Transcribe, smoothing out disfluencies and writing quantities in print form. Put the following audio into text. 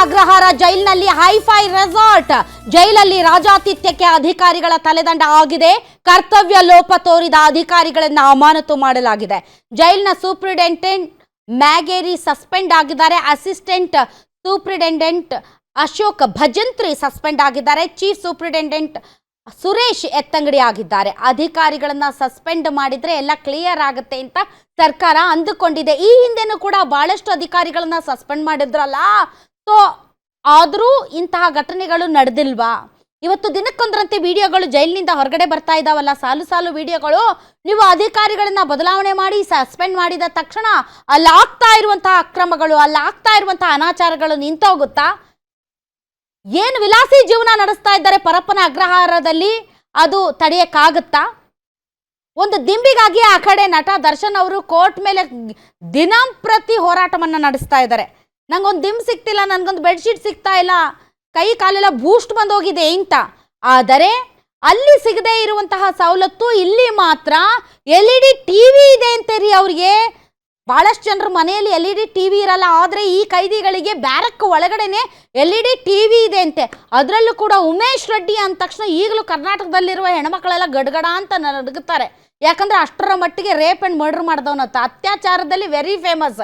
ಅಗ್ರಹಾರ ಜೈಲಿನಲ್ಲಿ hi fi resort. ಜೈಲಲ್ಲಿ ರಾಜಾತಿಥ್ಯಕ್ಕೆ ಅಧಿಕಾರಿಗಳ ತಲೆದಂಡ ಆಗಿದೆ. ಕರ್ತವ್ಯ ಲೋಪ ತೋರಿದ ಅಧಿಕಾರಿಗಳನ್ನ ಅಮಾನತು ಮಾಡಲಾಗಿದೆ. ಜೈಲಿನ ಸೂಪರಿಂಟೆಂಡೆಂಟ್ ಮ್ಯಾಗೇರಿ ಸಸ್ಪೆಂಡ್ ಆಗಿದ್ದಾರೆ. Assistant superintendent Ashok Bhajantri suspend ಆಗಿದ್ದಾರೆ. ಚೀಫ್ ಸೂಪರಿಂಟೆಂಡೆಂಟ್ ಸುರೇಶ್ ಎತ್ತಂಗಡಿ ಆಗಿದ್ದಾರೆ. ಅಧಿಕಾರಿಗಳನ್ನ ಸಸ್ಪೆಂಡ್ ಮಾಡಿದ್ರೆ ಎಲ್ಲ ಕ್ಲಿಯರ್ ಆಗುತ್ತೆ ಅಂತ ಸರ್ಕಾರ ಅಂದುಕೊಂಡಿದೆ. ಈ ಹಿಂದೆನೂ ಕೂಡ ಬಹಳಷ್ಟು ಅಧಿಕಾರಿಗಳನ್ನ ಸಸ್ಪೆಂಡ್ ಮಾಡಿದ್ರಲ್ಲ. ಸೊ ಆದರೂ ಇಂತಹ ಘಟನೆಗಳು ನಡೆದಿಲ್ವಾ? ಇವತ್ತು ದಿನಕ್ಕೊಂದರಂತೆ ವಿಡಿಯೋಗಳು ಜೈಲಿನಿಂದ ಹೊರಗಡೆ ಬರ್ತಾ ಇದ್ದಾವಲ್ಲ, ಸಾಲು ಸಾಲು ವಿಡಿಯೋಗಳು. ನೀವು ಅಧಿಕಾರಿಗಳನ್ನ ಬದಲಾವಣೆ ಮಾಡಿ ಸಸ್ಪೆಂಡ್ ಮಾಡಿದ ತಕ್ಷಣ ಅಲ್ಲಿ ಆಗ್ತಾ ಇರುವಂತಹ ಅಕ್ರಮಗಳು, ಅಲ್ಲಿ ಆಗ್ತಾ ಇರುವಂತಹ ಅನಾಚಾರಗಳು ನಿಂತೋಗುತ್ತಾ? ಏನು ವಿಲಾಸಿ ಜೀವನ ನಡೆಸ್ತಾ ಇದ್ದಾರೆ ಪರಪ್ಪನ ಅಗ್ರಹಾರದಲ್ಲಿ, ಅದು ತಡೆಯಕ್ಕಾಗುತ್ತಾ? ಒಂದು ದಿಂಬಿಗಾಗಿ ಆ ಕಡೆ ನಟ ದರ್ಶನ್ ಅವರು ಕೋರ್ಟ್ ಮೇಲೆ ದಿನಂಪ್ರತಿ ಹೋರಾಟವನ್ನ ನಡೆಸ್ತಾ ಇದ್ದಾರೆ. ನಂಗೊಂದು ದಿಂಬು ಸಿಗ್ತಿಲ್ಲ, ನನಗೊಂದು ಬೆಡ್ಶೀಟ್ ಸಿಗ್ತಾ ಇಲ್ಲ, ಕೈ ಕಾಲೆಲ್ಲ ಬೂಸ್ಟ್ ಬಂದೋಗಿದೆ ಅಂತ. ಆದರೆ ಅಲ್ಲಿ ಸಿಗದೇ ಇರುವಂತಹ ಸವಲತ್ತು ಇಲ್ಲಿ ಮಾತ್ರ LED ಟಿವಿ ಇದೆ ಅಂತೀರಿ ಅವ್ರಿಗೆ. ಬಹಳಷ್ಟು ಜನರ ಮನೆಯಲ್ಲಿ LED ಟಿವಿ ಇರಲ್ಲ, ಆದರೆ ಈ ಕೈದಿಗಳಿಗೆ ಬ್ಯಾರಕ್ ಒಳಗಡೆನೆ LED ಟಿವಿ ಇದೆ ಅಂತೆ. ಅದರಲ್ಲೂ ಕೂಡ ಉಮೇಶ್ ರೆಡ್ಡಿ ಅಂದ ತಕ್ಷಣ ಈಗಲೂ ಕರ್ನಾಟಕದಲ್ಲಿರುವ ಹೆಣ್ಮಕ್ಳೆಲ್ಲ ಗಡಗಡ ಅಂತ ನಡುಗುತ್ತಾರೆ. ಯಾಕಂದ್ರೆ ಅಷ್ಟರ ಮಟ್ಟಿಗೆ ರೇಪ್ ಅಂಡ್ ಮರ್ಡರ್ ಮಾಡಿದವನತ್ತ, ಅತ್ಯಾಚಾರದಲ್ಲಿ ವೆರಿ ಫೇಮಸ್.